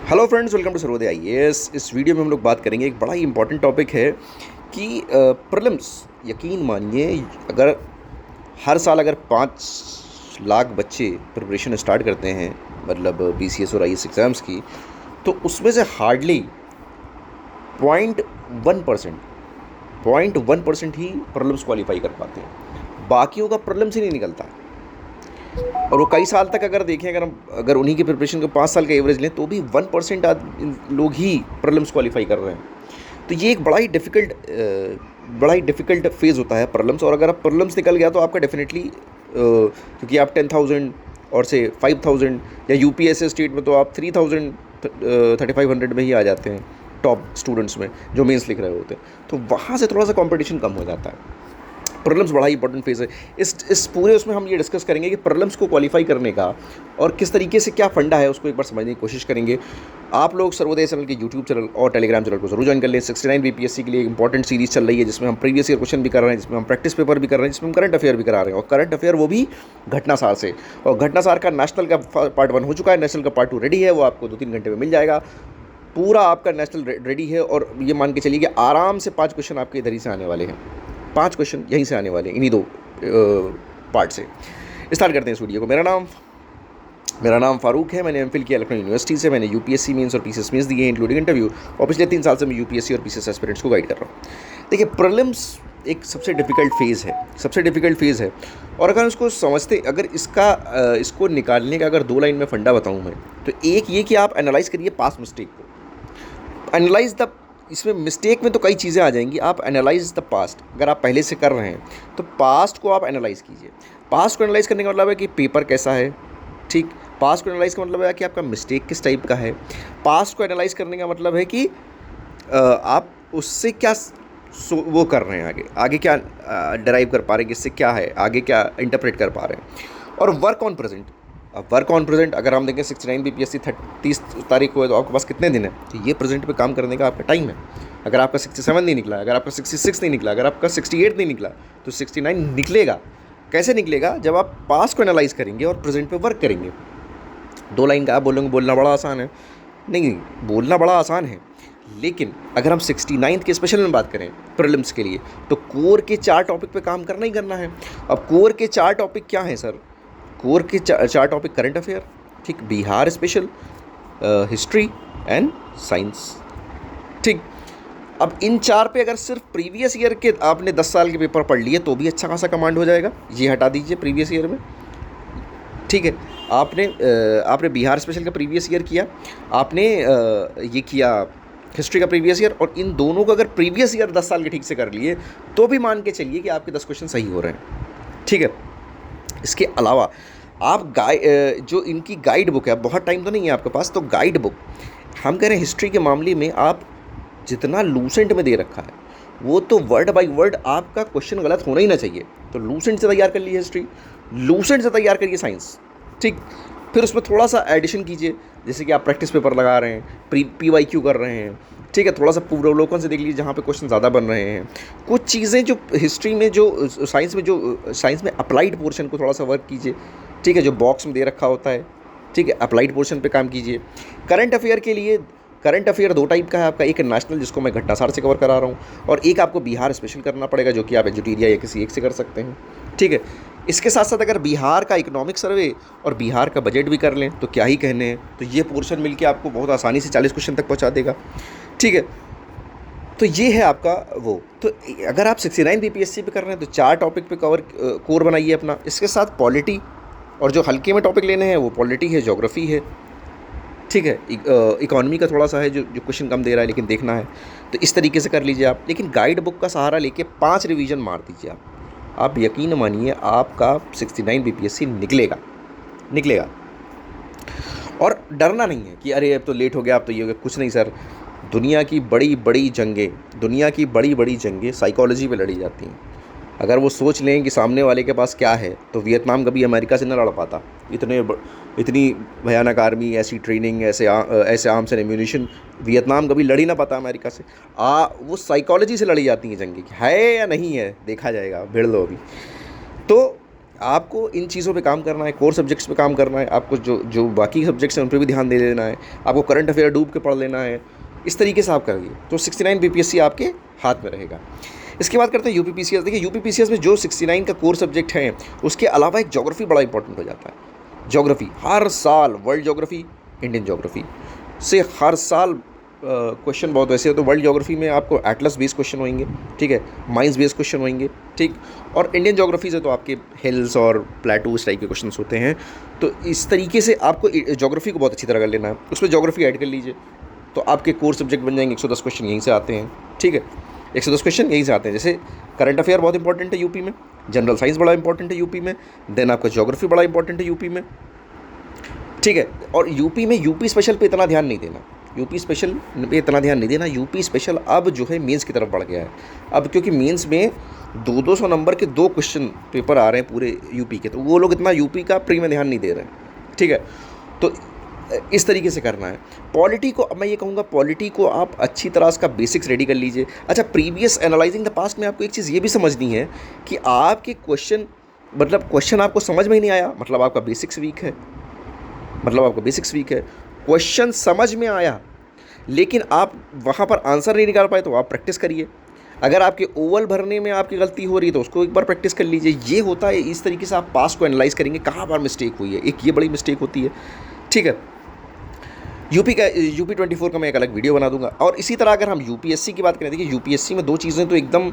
Hello friends, welcome to Sarvodaya IAS. इस video में हम लोग बात करेंगे, एक बड़ा ही इंपॉर्टेंट टॉपिक है कि प्रीलिम्स। यकीन मानिए, अगर हर साल अगर 5 लाख बच्चे प्रिपरेशन स्टार्ट करते हैं, मतलब बीसीएस और आईएएस एग्ज़ाम्स की, तो उसमें से हार्डली 0.1% 0.1% ही प्रीलिम्स क्वालिफाई कर पाते हैं। बाकियों का प्रीलिम्स ही नहीं निकलता। और वो कई साल तक अगर देखें, अगर उन्हीं की प्रिपरेशन को 5 साल का एवरेज लें, तो भी 1% लोग ही प्रीलिम्स क्वालिफाई कर रहे हैं। तो ये एक बड़ा ही डिफ़िकल्ट फेज़ होता है प्रीलिम्स। और अगर आप प्रीलिम्स निकल गया तो आपका डेफिनेटली, क्योंकि आप 10,000 और से 5,000, या यूपीएससी स्टेट में तो आप 3,000 3,500 में ही आ जाते हैं टॉप स्टूडेंट्स में, जो मेंस लिख रहे होते हैं। तो वहाँ से थोड़ा सा कंपटीशन कम हो जाता है। प्रीलिम्स बड़ा ही इंपॉर्टेंट फेज़ है। इस पूरे उसमें हम ये डिस्कस करेंगे कि प्रीलिम्स को क्वालिफाई करने का और किस तरीके से क्या फंडा है, उसको एक बार समझने की कोशिश करेंगे। आप लोग सर्वोदय चैनल के यूट्यूब चैनल और टेलीग्राम चैनल को जरूर ज्वाइन कर लें। 69 बीपीएससी के लिए एक इंपॉर्टेंट सीरीज़ चल रही है, जिसमें हम प्रीवियस ईयर क्वेश्चन भी कर रहे हैं, जिसमें हम प्रैक्टिस पेपर भी कर रहे हैं, जिसमें हम करंट अफेयर भी करा रहे हैं। और करंट अफेयर वो भी घटनासार से। और घटनासार का नेशनल का पार्ट 1 हो चुका है, नेशनल का पार्ट 2 रेडी है, वो आपको 2-3 घंटे में मिल जाएगा। पूरा आपका नेशनल रेडी है। और ये मान के चलिए कि आराम से 5 क्वेश्चन आपके इधर ही से आने वाले हैं। 5 क्वेश्चन यहीं से आने वाले हैं, इन्हीं 2 पार्ट से। स्टार्ट करते हैं इस वीडियो को। मेरा नाम फारूक है। मैंने एमफिल किया लखनऊ यूनिवर्सिटी से। मैंने यूपीएससी मेंस और पीसीएस मेंस दिए, इंक्लूडिंग इंटरव्यू। और पिछले 3 साल से मैं यूपीएससी और पीसीएस एस्पिरेंट्स को गाइड कर रहा हूँ। देखिए, प्रीलिम्स एक सबसे डिफ़िकल्ट फेज़ है। और अगर उसको समझते, अगर इसको निकालने का अगर 2 लाइन में फंडा बताऊँ मैं, तो एक ये कि आप एनालाइज़ करिए पास्ट मिस्टेक को। एनालाइज़ द इसमें मिस्टेक में तो कई चीज़ें आ जाएंगी। आप एनालाइज द पास्ट, अगर आप पहले से कर रहे हैं तो पास्ट को आप एनालाइज़ कीजिए। पास्ट को एनालाइज़ करने का मतलब है कि पेपर कैसा है, ठीक। पास्ट को एनालाइज़ का मतलब है कि आपका मिस्टेक किस टाइप का है। पास्ट को एनालाइज़ करने का मतलब है कि आप उससे क्या वो कर रहे हैं, आगे क्या डराइव कर पा रहे हैं, इससे क्या है, आगे क्या इंटरप्रेट कर पा रहे हैं। और वर्क ऑन प्रेजेंट। अब वर्क ऑन प्रेजेंट अगर हम देखें, 69 बीपीएससी 30 तारीख को है, तो आपके पास कितने दिन है? तो ये प्रेजेंट पे काम करने का आपका टाइम है। अगर आपका 67 नहीं निकला, अगर आपका 66 नहीं निकला, अगर आपका 68 नहीं निकला, तो 69 निकलेगा। कैसे निकलेगा? जब आप पास्ट को एनालाइज करेंगे और प्रेजेंट पे वर्क करेंगे। 2 लाइन का आप बोलेंगे बोलना बड़ा आसान है। नहीं, बोलना बड़ा आसान है, लेकिन अगर हम 69 के स्पेशल में बात करें प्रीलिम्स के लिए, तो कोर के 4 टॉपिक पे काम करना ही करना है। अब कोर के 4 टॉपिक क्या हैं सर? कोर के 4 टॉपिक करंट अफेयर, ठीक, Bihar special, history and science, ठीक। अब इन 4 पे अगर सिर्फ प्रीवियस ईयर के आपने 10 साल के पेपर पढ़ लिए तो भी अच्छा खासा कमांड हो जाएगा। ये हटा दीजिए प्रीवियस ईयर में, ठीक है। आपने बिहार स्पेशल का प्रीवियस ईयर किया, आपने ये किया हिस्ट्री का प्रीवियस ईयर, और इन दोनों को अगर प्रीवियस ईयर 10 साल के ठीक से कर लिए तो भी मान के चलिए कि आपके 10 क्वेश्चन सही हो रहे हैं, ठीक है। इसके अलावा आप जो इनकी गाइड बुक है, बहुत टाइम तो नहीं है आपके पास, तो गाइड बुक हम कह रहे हैं हिस्ट्री के मामले में आप जितना लूसेंट में दे रखा है, वो तो वर्ड बाय वर्ड आपका क्वेश्चन गलत होना ही ना चाहिए। तो लूसेंट से तैयार कर लीजिए हिस्ट्री, लूसेंट से तैयार करिए साइंस, ठीक। फिर उसमें थोड़ा सा एडिशन कीजिए, जैसे कि आप प्रैक्टिस पेपर लगा रहे हैं, PYQ कर रहे हैं, ठीक है। थोड़ा सा पूर्वावलोकन से देख लीजिए, जहाँ पे क्वेश्चन ज़्यादा बन रहे हैं। कुछ चीज़ें जो हिस्ट्री में, जो साइंस में अप्लाइड पोर्शन को थोड़ा सा वर्क कीजिए, ठीक है, जो बॉक्स में दे रखा होता है, ठीक है। अप्लाइड पोर्शन पे काम कीजिए। करंट अफेयर के लिए, करंट अफेयर 2 टाइप का है आपका, एक नेशनल जिसको मैं घटनासार से कवर करा रहा हूँ, और एक आपको बिहार स्पेशल करना पड़ेगा, जो कि आप एजुटीरिया या किसी एक से कर सकते हैं, ठीक है। इसके साथ साथ अगर बिहार का इकोनॉमिक सर्वे और बिहार का बजट भी कर लें तो क्या ही कहने हैं। तो ये पोर्शन मिलके आपको बहुत आसानी से 40 क्वेश्चन तक पहुँचा देगा, ठीक है। तो ये है आपका वो। तो अगर आप 69 बीपीएससी पे कर रहे हैं तो 4 टॉपिक पे कोर बनाइए अपना। इसके साथ पॉलिटी, और जो हल्के में टॉपिक लेने हैं वो पॉलिटी है, ज्योग्राफी है, ठीक है। इकोनॉमी का थोड़ा सा है, जो क्वेश्चन कम दे रहा है लेकिन देखना है, तो इस तरीके से कर लीजिए आप। लेकिन गाइड बुक का सहारा लेके 5 रिवीजन मार दीजिए आप यकीन मानिए आपका 69 बीपीएससी निकलेगा। और डरना नहीं है कि अरे अब तो लेट हो गया, अब तो ये हो गया। कुछ नहीं सर, दुनिया की बड़ी बड़ी जंगें साइकोलॉजी पे लड़ी जाती हैं। अगर वो सोच लें कि सामने वाले के पास क्या है, तो वियतनाम कभी अमेरिका से न लड़ पाता। इतनी भयानक आर्मी, ऐसी ट्रेनिंग, ऐसे आर्म्स एंड एम्यूनिशन, वियतनाम कभी लड़ ही ना पाता अमेरिका से। वो साइकोलॉजी से लड़ी जाती हैं जंगें, है या नहीं है देखा जाएगा, भिड़ लो अभी। तो आपको इन चीज़ों पे काम करना है, कोर सब्जेक्ट्स पे काम करना है, आपको जो जो बाकी सब्जेक्ट्स हैं उन पे भी ध्यान दे लेना है, आपको करंट अफेयर डूब के पढ़ लेना है, इस तरीके से आप करिए तो 69 बीपीएससी आपके हाथ में रहेगा। इसके बाद करते हैं यूपीपीसीएस। देखिए यूपीपीसीएस में जो 69 का कोर सब्जेक्ट है उसके अलावा एक ज्योग्राफी बड़ा इंपॉर्टेंट हो जाता है। ज्योग्राफी हर साल, वर्ल्ड ज्योग्राफी, इंडियन ज्योग्राफी से हर साल क्वेश्चन बहुत वैसे हो तो वर्ल्ड ज्योग्राफी में आपको एटलस बेस्ड क्वेश्चन होंगे, ठीक है, माइंस बेस्ड क्वेश्चन होंगे, ठीक। और इंडियन ज्योग्राफी से तो आपके हिल्स और प्लेटू इस टाइप के क्वेश्चन होते हैं। तो इस तरीके से आपको ज्योग्राफी को बहुत अच्छी तरह कर लेना है, उसमें ज्योग्राफी ऐड कर लीजिए तो आपके कोर सब्जेक्ट बन जाएंगे। 110 क्वेश्चन यहीं से आते हैं, ठीक है, 110 क्वेश्चन यहीं से आते हैं। जैसे करंट अफेयर बहुत इंपॉर्टेंट है यूपी में, जनरल साइंस बड़ा इंपॉर्टेंट है यूपी में, देन आपका ज्योग्राफी बड़ा इंपॉर्टेंट है यूपी में, ठीक है। और यूपी में यूपी स्पेशल पे इतना ध्यान नहीं देना, यूपी स्पेशल पे इतना ध्यान नहीं देना। यूपी स्पेशल अब जो है मेंस की तरफ बढ़ गया है अब, क्योंकि मेंस में 200 नंबर के 2 क्वेश्चन पेपर आ रहे हैं पूरे यूपी के, तो वो लोग इतना यूपी का प्री में ध्यान नहीं दे रहे हैं, ठीक है। तो इस तरीके से करना है। पॉलिटी को मैं ये कहूँगा, पॉलिटी को आप अच्छी तरह इसका बेसिक्स रेडी कर लीजिए। अच्छा, प्रीवियस एनालाइजिंग द पास्ट में आपको एक चीज़ ये भी समझनी है कि आपके क्वेश्चन, मतलब क्वेश्चन आपको समझ में ही नहीं आया, मतलब आपका बेसिक्स वीक है, क्वेश्चन समझ में आया लेकिन आप वहाँ पर आंसर नहीं निकाल पाए तो आप प्रैक्टिस करिए। अगर आपके ओवल भरने में आपकी गलती हो रही है तो उसको एक बार प्रैक्टिस कर लीजिए। ये होता है, इस तरीके से आप पास को एनालाइज करेंगे कहाँ पर मिस्टेक हुई है, एक ये बड़ी मिस्टेक होती है, ठीक है। यूपी 24 का मैं एक अलग वीडियो बना दूंगा। और इसी तरह अगर हम यूपीएससी की बात करें, देखिए यूपीएससी में 2 चीज़ें तो एकदम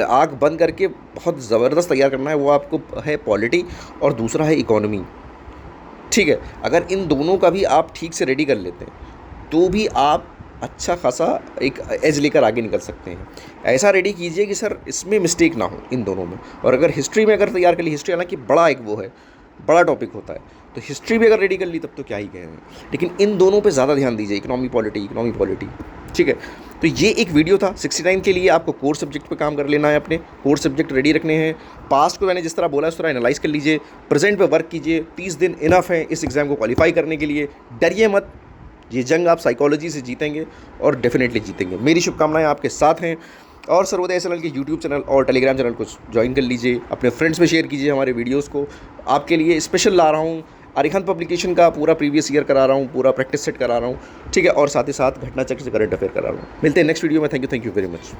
आँख बंद करके बहुत ज़बरदस्त तैयार करना है, वो आपको है पॉलिटी और दूसरा है इकोनॉमी, ठीक है। अगर इन दोनों का भी आप ठीक से रेडी कर लेते हैं तो भी आप अच्छा खासा एक एज लेकर आगे निकल सकते हैं। ऐसा रेडी कीजिए कि सर इसमें मिस्टेक ना हो इन दोनों में। और अगर हिस्ट्री में अगर तैयार कर ली, हिस्ट्री हालांकि बड़ा एक वो है, बड़ा टॉपिक होता है, तो हिस्ट्री भी अगर रेडी कर ली तब तो क्या ही कहें, लेकिन इन दोनों पे ज़्यादा ध्यान दीजिए, इकोनॉमी पॉलिटी, ठीक है। तो ये एक वीडियो था 69 के लिए। आपको कोर सब्जेक्ट पे काम कर लेना है, अपने कोर सब्जेक्ट रेडी रखने हैं। पास्ट को मैंने जिस तरह बोला उस तरह एनालाइज कर लीजिए, प्रेजेंट पे वर्क कीजिए। 30 दिन इनफ है इस एग्ज़ाम को क्वालिफाई करने के लिए। डरिए मत, ये जंग आप साइकोलॉजी से जीतेंगे और डेफिनेटली जीतेंगे। मेरी शुभकामनाएं आपके साथ हैं। और सर्वोदय चैनल के यूट्यूब चैनल और टेलीग्राम चैनल को ज्वाइन कर लीजिए, अपने फ्रेंड्स में शेयर कीजिए हमारे वीडियोस को। आपके लिए स्पेशल ला रहा हूँ, अरिहंत पब्लिकेशन का पूरा प्रीवियस ईयर करा रहा हूँ, पूरा प्रैक्टिस सेट करा रहा हूँ, ठीक है। और साथ ही साथ घटना चक्र से करंट अफेयर करा रहा हूँ। मिलते हैं नेक्स्ट वीडियो में। Thank you very much.